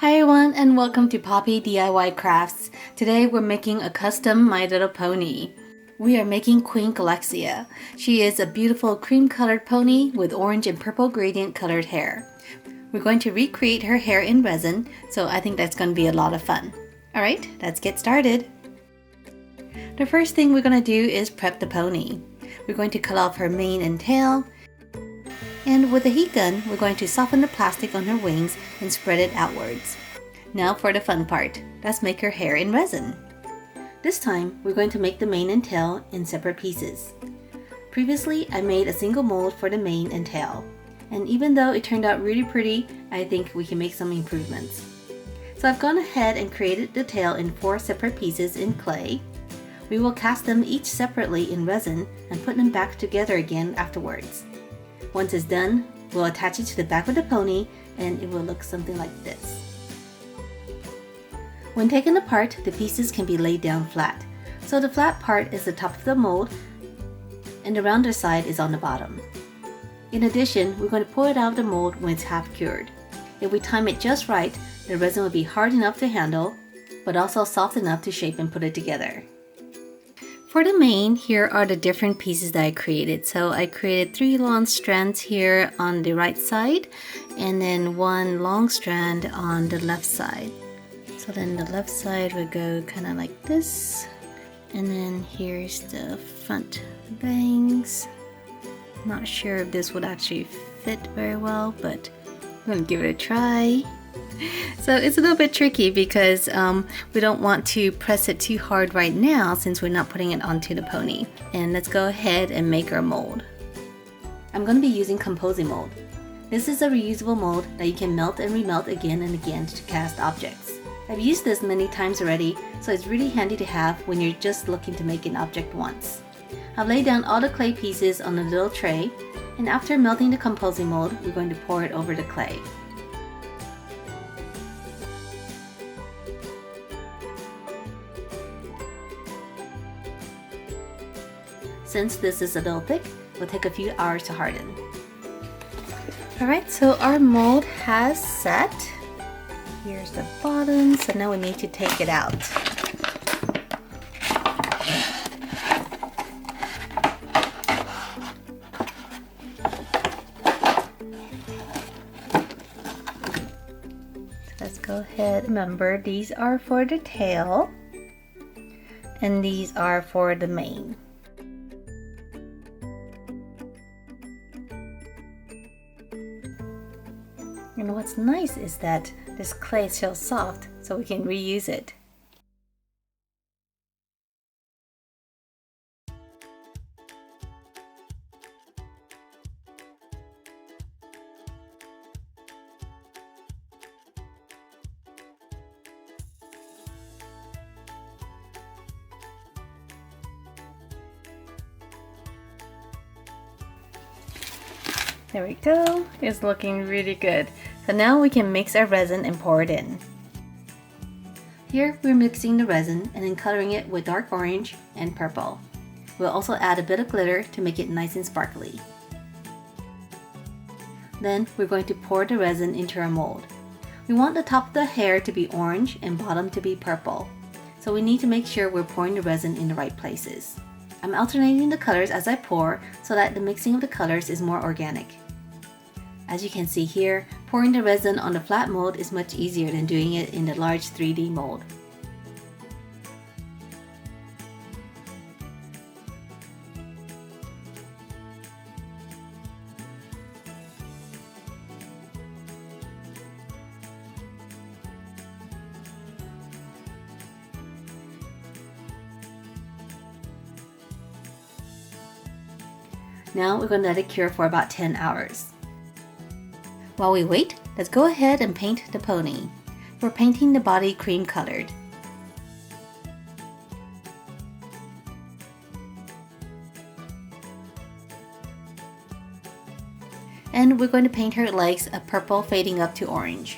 Hi everyone and welcome to Poppy DIY Crafts. Today we're making a custom My Little Pony. We are making Queen Galaxia. She is a beautiful cream colored pony with orange and purple gradient colored hair. We're going to recreate her hair in resin, so I think that's going to be a lot of fun. Alright, let's get started. The first thing we're going to do is prep the pony. We're going to cut off her mane and tail. And with a heat gun, we're going to soften the plastic on her wings and spread it outwards. Now for the fun part. Let's make her hair in resin. This time, we're going to make the mane and tail in separate pieces. Previously, I made a single mold for the mane and tail. And even though it turned out really pretty, I think we can make some improvements. So I've gone ahead and created the tail in 4 separate pieces in clay. We will cast them each separately in resin and put them back together again afterwards. Once it's done, we'll attach it to the back of the pony and it will look something like this. When taken apart, the pieces can be laid down flat. So the flat part is the top of the mold and the rounder side is on the bottom. In addition, we're going to pull it out of the mold when it's half cured. If we time it just right, the resin will be hard enough to handle, but also soft enough to shape and put it together. For the mane, here are the different pieces that I created. So I created 3 long strands here on the right side and then 1 long strand on the left side. So then the left side would go kind of like this. And then here's the front bangs. Not sure if this would actually fit very well, but I'm going to give it a try. So it's a little bit tricky because we don't want to press it too hard right now since we're not putting it onto the pony. And let's go ahead and make our mold. I'm going to be using composing mold. This is a reusable mold that you can melt and remelt again and again to cast objects. I've used this many times already, so it's really handy to have when you're just looking to make an object once. I've laid down all the clay pieces on a little tray, and after melting the composing mold, we're going to pour it over the clay. Since this is a little thick, it will take a few hours to harden. Alright, so our mold has set. Here's the bottom, so now we need to take it out. Let's go ahead. Remember, these are for the tail, and these are for the mane. And what's nice is that this clay is so soft, so we can reuse it. There we go. It's looking really good. So now we can mix our resin and pour it in. Here we're mixing the resin and then coloring it with dark orange and purple. We'll also add a bit of glitter to make it nice and sparkly. Then we're going to pour the resin into our mold. We want the top of the hair to be orange and bottom to be purple. So we need to make sure we're pouring the resin in the right places. I'm alternating the colors as I pour so that the mixing of the colors is more organic. As you can see here, pouring the resin on the flat mold is much easier than doing it in the large 3D mold. Now we're going to let it cure for about 10 hours. While we wait, let's go ahead and paint the pony. We're painting the body cream colored. And we're going to paint her legs a purple fading up to orange.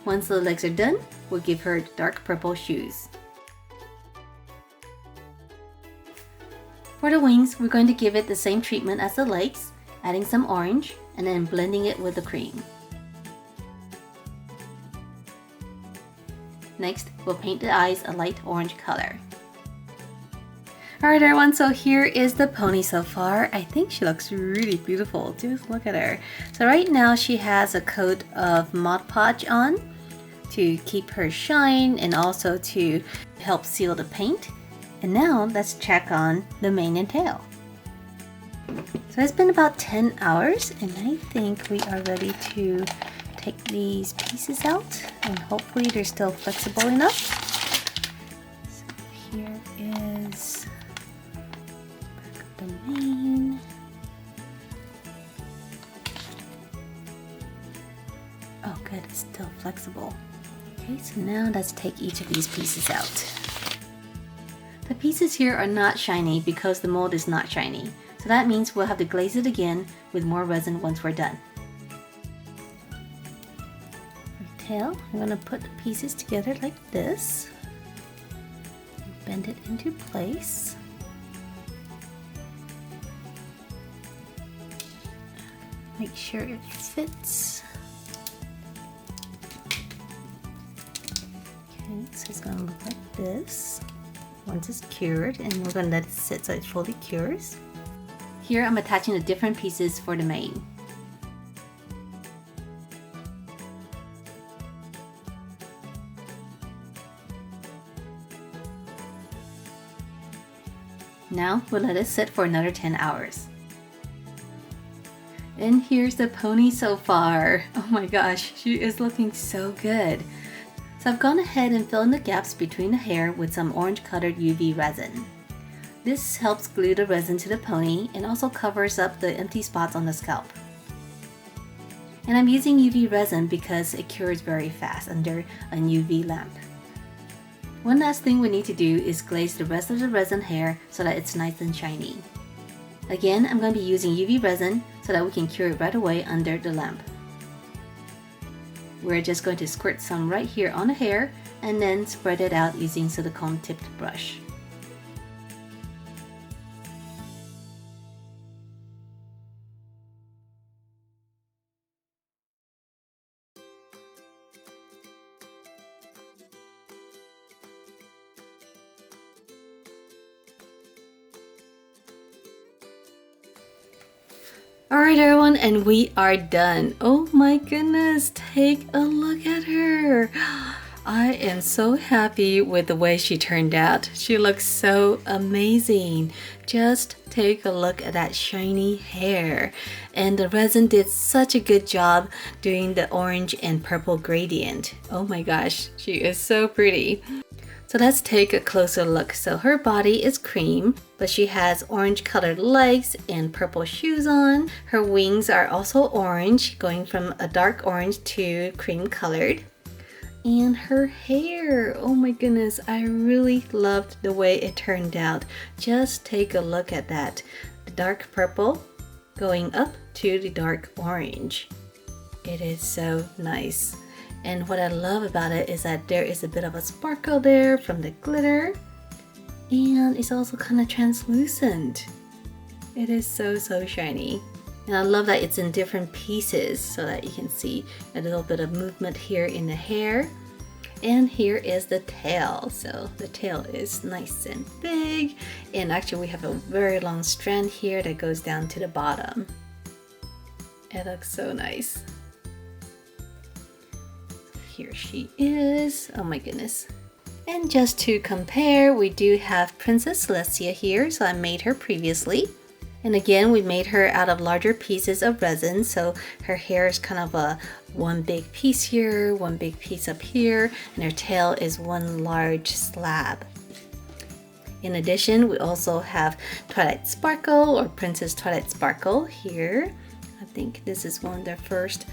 Once the legs are done, we'll give her dark purple shoes. For the wings, we're going to give it the same treatment as the legs, adding some orange and then blending it with the cream. Next, we'll paint the eyes a light orange color. Alright everyone, so here is the pony so far. I think she looks really beautiful. Just look at her. So right now she has a coat of Mod Podge on to keep her shine and also to help seal the paint. And now let's check on the mane and tail. So it's been about 10 hours and I think we are ready to take these pieces out and hopefully they're still flexible enough. So here is the mane. Oh good, it's still flexible. Okay, so now let's take each of these pieces out. The pieces here are not shiny because the mold is not shiny. So that means we'll have to glaze it again with more resin once we're done. For tail, I'm going to put the pieces together like this. Bend it into place. Make sure it fits. Okay, so it's going to look like this once it's cured, and we're going to let it sit so it fully cures. Here I'm attaching the different pieces for the mane. Now we'll let it sit for another 10 hours. And here's the pony so far. Oh my gosh, she is looking so good. So I've gone ahead and filled in the gaps between the hair with some orange colored UV resin. This helps glue the resin to the pony and also covers up the empty spots on the scalp. And I'm using UV resin because it cures very fast under a UV lamp. One last thing we need to do is glaze the rest of the resin hair so that it's nice and shiny. Again, I'm going to be using UV resin so that we can cure it right away under the lamp. We're just going to squirt some right here on the hair and then spread it out using silicone tipped brush. Alright everyone, and we are done. Oh my goodness, take a look at her. I am so happy with the way she turned out. She looks so amazing. Just take a look at that shiny hair. And the resin did such a good job doing the orange and purple gradient. Oh my gosh, she is so pretty. So let's take a closer look. So her body is cream, but she has orange colored legs and purple shoes on. Her wings are also orange, going from a dark orange to cream colored. And her hair, oh my goodness, I really loved the way it turned out. Just take a look at that. The dark purple going up to the dark orange. It is so nice. And what I love about it is that there is a bit of a sparkle there from the glitter. And it's also kind of translucent. It is so shiny. And I love that it's in different pieces so that you can see a little bit of movement here in the hair. And here is the tail. So the tail is nice and big. And actually we have a very long strand here that goes down to the bottom. It looks so nice. Here she is. Oh my goodness. And just to compare, we do have Princess Celestia here. So I made her previously. And again, we made her out of larger pieces of resin. So her hair is kind of a one big piece here, one big piece up here, and her tail is one large slab. In addition, we also have Twilight Sparkle or Princess Twilight Sparkle here. I think this is one of the first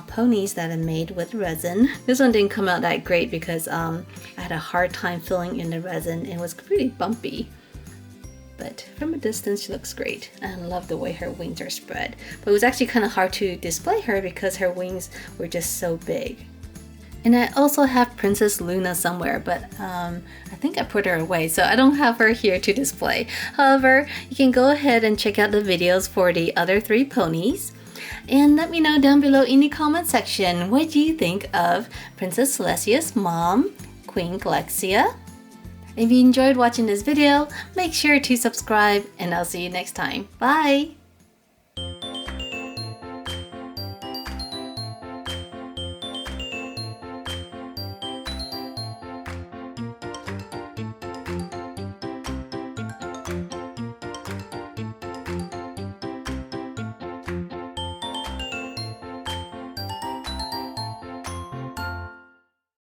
ponies that I made with resin. This one didn't come out that great because I had a hard time filling in the resin. It was pretty bumpy. But from a distance, she looks great. I love the way her wings are spread. But it was actually kind of hard to display her because her wings were just so big. And I also have Princess Luna somewhere, but I think I put her away, so I don't have her here to display. However, you can go ahead and check out the videos for the other 3 ponies. And let me know down below in the comment section, what do you think of Princess Celestia's mom, Queen Galaxia? If you enjoyed watching this video, make sure to subscribe, and I'll see you next time. Bye!